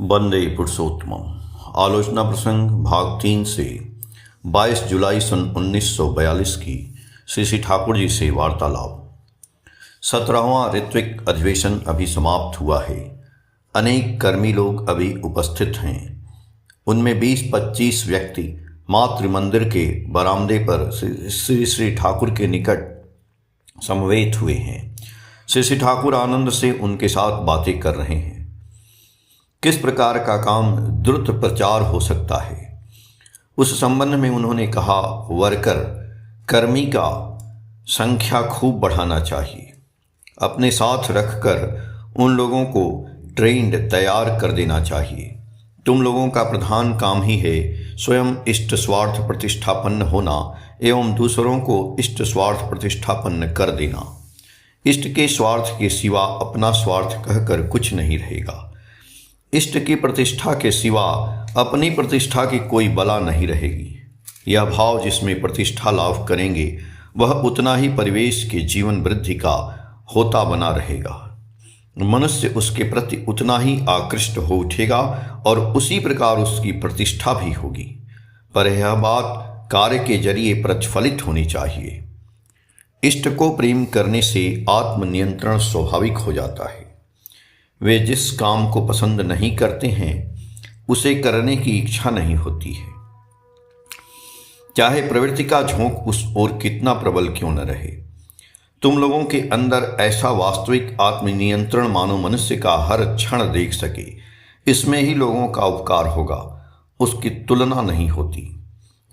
वंदे पुरुषोत्तमम। आलोचना प्रसंग भाग 3 से 22 जुलाई सन 1942 की श्री श्री ठाकुर जी से वार्तालाप। 17वां ऋत्विक अधिवेशन अभी समाप्त हुआ है। अनेक कर्मी लोग अभी उपस्थित हैं। उनमें 20-25 व्यक्ति मातृ मंदिर के बरामदे पर श्री श्री ठाकुर के निकट समवेत हुए हैं। श्री श्री ठाकुर आनंद से उनके साथ बातें कर रहे हैं। किस प्रकार का काम द्रुत प्रचार हो सकता है, उस संबंध में उन्होंने कहा, वर्कर कर्मी का संख्या खूब बढ़ाना चाहिए। अपने साथ रखकर उन लोगों को ट्रेंड तैयार कर देना चाहिए। तुम लोगों का प्रधान काम ही है स्वयं इष्ट स्वार्थ प्रतिष्ठापन्न होना एवं दूसरों को इष्ट स्वार्थ प्रतिष्ठापन्न कर देना। इष्ट के स्वार्थ के सिवा अपना स्वार्थ कहकर कुछ नहीं रहेगा। इष्ट की प्रतिष्ठा के सिवा अपनी प्रतिष्ठा की कोई बला नहीं रहेगी। यह भाव जिसमें प्रतिष्ठा लाभ करेंगे वह उतना ही परिवेश के जीवन वृद्धि का होता बना रहेगा। मनुष्य उसके प्रति उतना ही आकृष्ट हो उठेगा और उसी प्रकार उसकी प्रतिष्ठा भी होगी। पर यह बात कार्य के जरिए प्रतिफलित होनी चाहिए। इष्ट को प्रेम करने से आत्मनियंत्रण स्वाभाविक हो जाता है। वे जिस काम को पसंद नहीं करते हैं उसे करने की इच्छा नहीं होती है, चाहे प्रवृत्ति का झोंक उस ओर कितना प्रबल क्यों न रहे। तुम लोगों के अंदर ऐसा वास्तविक आत्मनियंत्रण मानो मनुष्य का हर क्षण देख सके, इसमें ही लोगों का उपकार होगा। उसकी तुलना नहीं होती।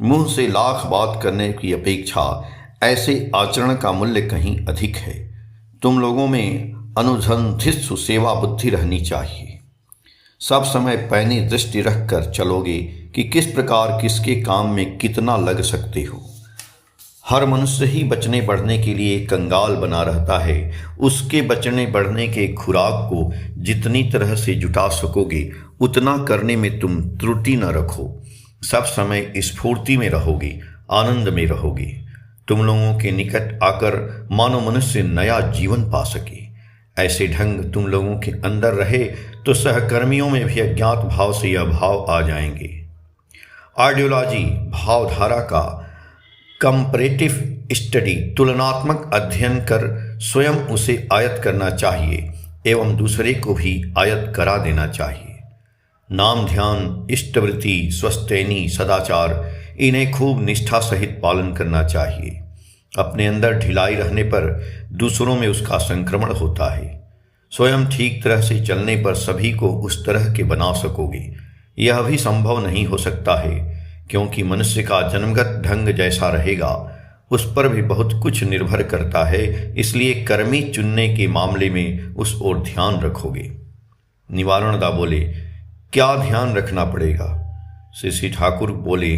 मुंह से लाख बात करने की अपेक्षा ऐसे आचरण का मूल्य कहीं अधिक है। तुम लोगों में अनुसंधित्सु सेवा बुद्धि रहनी चाहिए। सब समय पैनी दृष्टि रखकर चलोगे कि किस प्रकार किसके काम में कितना लग सकते हो। हर मनुष्य ही बचने बढ़ने के लिए कंगाल बना रहता है। उसके बचने बढ़ने के खुराक को जितनी तरह से जुटा सकोगे उतना करने में तुम त्रुटि न रखो। सब समय स्फूर्ति में रहोगे, आनंद में रहोगे। तुम लोगों के निकट आकर मानो मनुष्य नया जीवन पा सके। ऐसे ढंग तुम लोगों के अंदर रहे तो सहकर्मियों में भी अज्ञात भाव से यह भाव आ जाएंगे। आइडियोलॉजी भावधारा का कंपैरेटिव स्टडी तुलनात्मक अध्ययन कर स्वयं उसे आयत करना चाहिए एवं दूसरे को भी आयत करा देना चाहिए। नाम ध्यान, इष्टवृत्ति, स्वस्तैनी, सदाचार, इन्हें खूब निष्ठा सहित पालन करना चाहिए। अपने अंदर ढिलाई रहने पर दूसरों में उसका संक्रमण होता है। स्वयं ठीक तरह से चलने पर सभी को उस तरह के बना सकोगे। यह भी संभव नहीं हो सकता है, क्योंकि मनुष्य का जन्मगत ढंग जैसा रहेगा उस पर भी बहुत कुछ निर्भर करता है। इसलिए कर्मी चुनने के मामले में उस ओर ध्यान रखोगे। निवारणदा बोले, क्या ध्यान रखना पड़ेगा? श्री श्री ठाकुर बोले,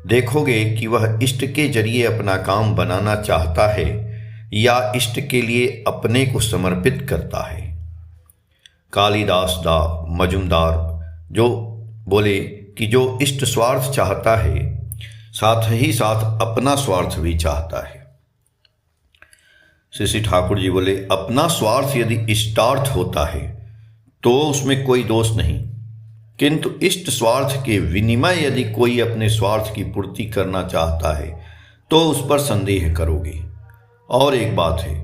देखोगे कि वह इष्ट के जरिए अपना काम बनाना चाहता है या इष्ट के लिए अपने को समर्पित करता है। कालिदास दा मजुमदार जो बोले कि जो इष्ट स्वार्थ चाहता है साथ ही साथ अपना स्वार्थ भी चाहता है। श्री श्री ठाकुर जी बोले, अपना स्वार्थ यदि इष्टार्थ होता है तो उसमें कोई दोष नहीं, किंतु इष्ट स्वार्थ के विनिमय यदि कोई अपने स्वार्थ की पूर्ति करना चाहता है तो उस पर संदेह करोगे। और एक बात है,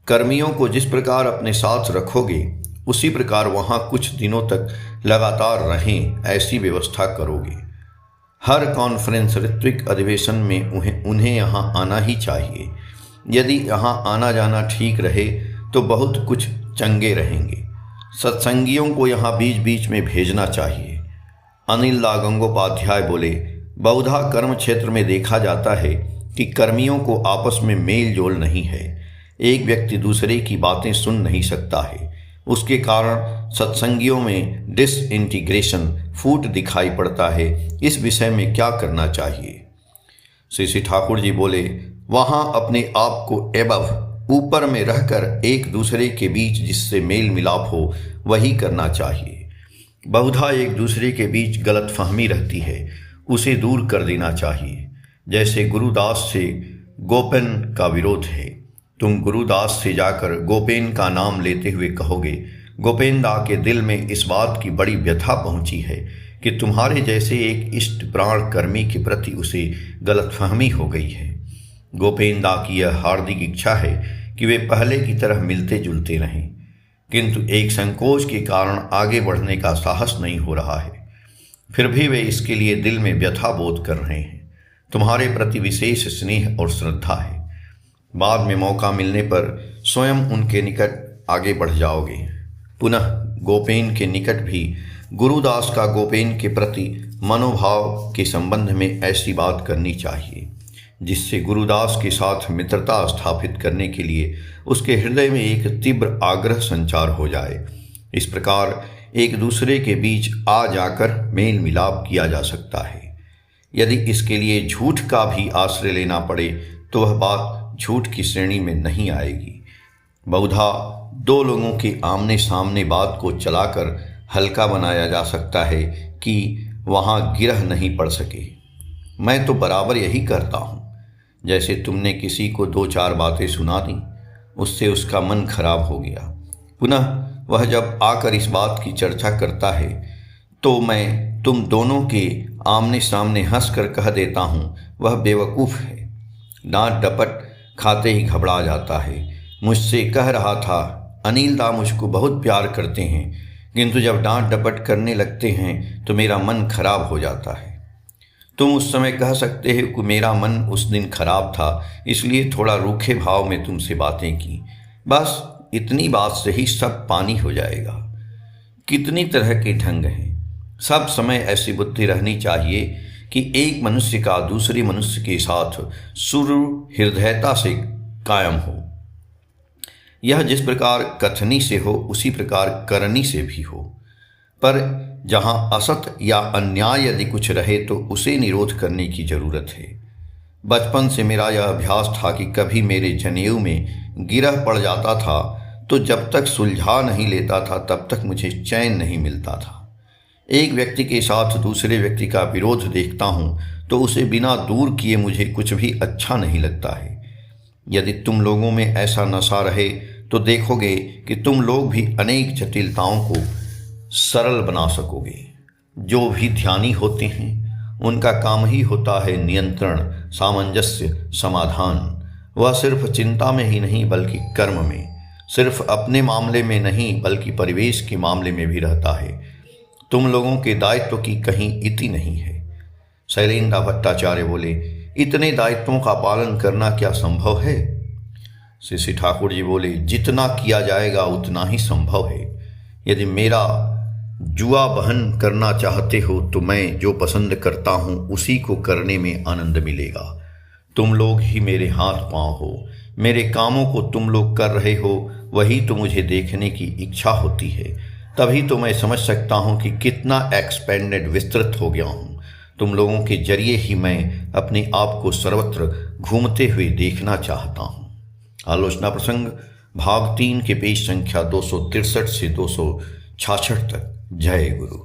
कर्मियों को जिस प्रकार अपने साथ रखोगे उसी प्रकार वहाँ कुछ दिनों तक लगातार रहें, ऐसी व्यवस्था करोगे। हर कॉन्फ्रेंस ऋत्विक अधिवेशन में उन्हें यहाँ आना ही चाहिए। यदि यहाँ आना जाना ठीक रहे तो बहुत कुछ चंगे रहेंगे। सत्संगियों को यहाँ बीच बीच में भेजना चाहिए। अनिल दा गंगोपाध्याय बोले, बहुधा कर्म क्षेत्र में देखा जाता है कि कर्मियों को आपस में मेल जोल नहीं है। एक व्यक्ति दूसरे की बातें सुन नहीं सकता है। उसके कारण सत्संगियों में डिसइंटीग्रेशन फूट दिखाई पड़ता है। इस विषय में क्या करना चाहिए? श्री श्री ठाकुर जी बोले, वहाँ अपने आप को एबव ऊपर में रहकर एक दूसरे के बीच जिससे मेल मिलाप हो वही करना चाहिए। बहुधा एक दूसरे के बीच गलतफहमी रहती है, उसे दूर कर देना चाहिए। जैसे गुरुदास से गोपन का विरोध है, तुम गुरुदास से जाकर गोपेन का नाम लेते हुए कहोगे, गोपेंदा के दिल में इस बात की बड़ी व्यथा पहुंची है कि तुम्हारे जैसे एक इष्ट प्राण कर्मी के प्रति उसे गलतफहमी हो गई है। गोपेंदा की यह हार्दिक इच्छा है कि वे पहले की तरह मिलते जुलते रहें, किंतु एक संकोच के कारण आगे बढ़ने का साहस नहीं हो रहा है। फिर भी वे इसके लिए दिल में व्यथा बोध कर रहे हैं। तुम्हारे प्रति विशेष स्नेह और श्रद्धा है। बाद में मौका मिलने पर स्वयं उनके निकट आगे बढ़ जाओगे। पुनः गोपेन के निकट भी गुरुदास का गोपेन के प्रति मनोभाव के संबंध में ऐसी बात करनी चाहिए जिससे गुरुदास के साथ मित्रता स्थापित करने के लिए उसके हृदय में एक तीव्र आग्रह संचार हो जाए। इस प्रकार एक दूसरे के बीच आ जाकर मेल मिलाप किया जा सकता है। यदि इसके लिए झूठ का भी आश्रय लेना पड़े तो वह बात झूठ की श्रेणी में नहीं आएगी। बहुधा दो लोगों के आमने सामने बात को चलाकर हल्का बनाया जा सकता है कि वहाँ गिरह नहीं पड़ सके। मैं तो बराबर यही करता हूँ। जैसे तुमने किसी को दो चार बातें सुना दी, उससे उसका मन खराब हो गया, पुनः वह जब आकर इस बात की चर्चा करता है तो मैं तुम दोनों के आमने सामने हंसकर कह देता हूँ, वह बेवकूफ़ है, डांट डपट खाते ही घबरा जाता है। मुझसे कह रहा था अनिल दा मुझको बहुत प्यार करते हैं, किंतु जब डांट डपट करने लगते हैं तो मेरा मन खराब हो जाता है। तुम उस समय कह सकते हो कि मेरा मन उस दिन खराब था, इसलिए थोड़ा रूखे भाव में तुमसे बातें की। बस इतनी बात से ही सब पानी हो जाएगा। कितनी तरह के ढंग हैं। सब समय ऐसी बुद्धि रहनी चाहिए कि एक मनुष्य का दूसरे मनुष्य के साथ सुहृदयता से कायम हो। यह जिस प्रकार कथनी से हो उसी प्रकार करनी से भी हो। पर जहाँ असत या अन्याय यदि कुछ रहे तो उसे निरोध करने की जरूरत है। बचपन से मेरा यह अभ्यास था कि कभी मेरे जनेऊ में गिरह पड़ जाता था तो जब तक सुलझा नहीं लेता था तब तक मुझे चैन नहीं मिलता था। एक व्यक्ति के साथ दूसरे व्यक्ति का विरोध देखता हूँ तो उसे बिना दूर किए मुझे कुछ भी अच्छा नहीं लगता है। यदि तुम लोगों में ऐसा नशा रहे तो देखोगे कि तुम लोग भी अनेक जटिलताओं को सरल बना सकोगे। जो भी ध्यानी होते हैं उनका काम ही होता है नियंत्रण, सामंजस्य, समाधान। वह सिर्फ चिंता में ही नहीं बल्कि कर्म में, सिर्फ अपने मामले में नहीं बल्कि परिवेश के मामले में भी रहता है। तुम लोगों के दायित्व की कहीं इति नहीं है। शैलेंद्र भट्टाचार्य बोले, इतने दायित्वों का पालन करना क्या संभव है? श्री ठाकुर जी बोले, जितना किया जाएगा उतना ही संभव है। यदि मेरा जुआ बहन करना चाहते हो तो मैं जो पसंद करता हूँ उसी को करने में आनंद मिलेगा। तुम लोग ही मेरे हाथ पांव हो, मेरे कामों को तुम लोग कर रहे हो, वही तो मुझे देखने की इच्छा होती है। तभी तो मैं समझ सकता हूँ कि कितना एक्सपेंडेड विस्तृत हो गया हूँ। तुम लोगों के जरिए ही मैं अपने आप को सर्वत्र घूमते हुए देखना चाहता हूँ। आलोचना प्रसंग भाग 3 के पेज संख्या 263 से 266 तक। जय गुरु।